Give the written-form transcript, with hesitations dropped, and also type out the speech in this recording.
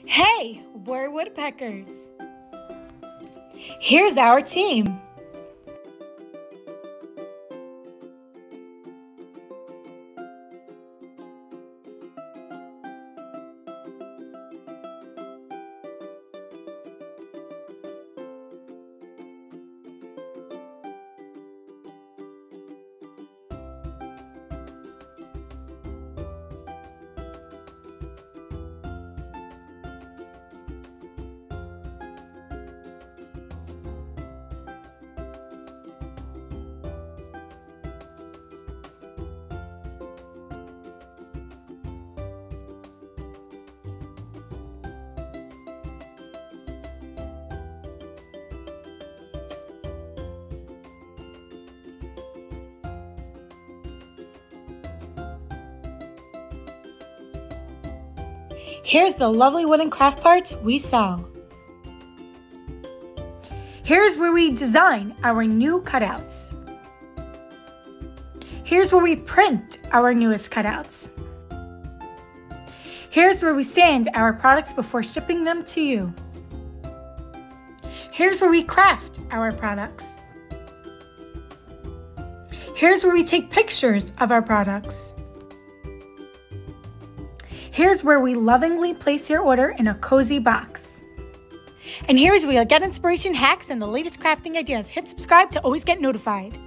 Hey, we're woodpeckers. Here's our team. Here's the lovely wooden craft parts we sell. Here's where we design our new cutouts. Here's where we print our newest cutouts. Here's where we sand our products before shipping them to you. Here's where we craft our products. Here's where we take pictures of our products. Here's where we lovingly place your order in a cozy box. And here's where you'll get inspiration, hacks, and the latest crafting ideas. Hit subscribe to always get notified.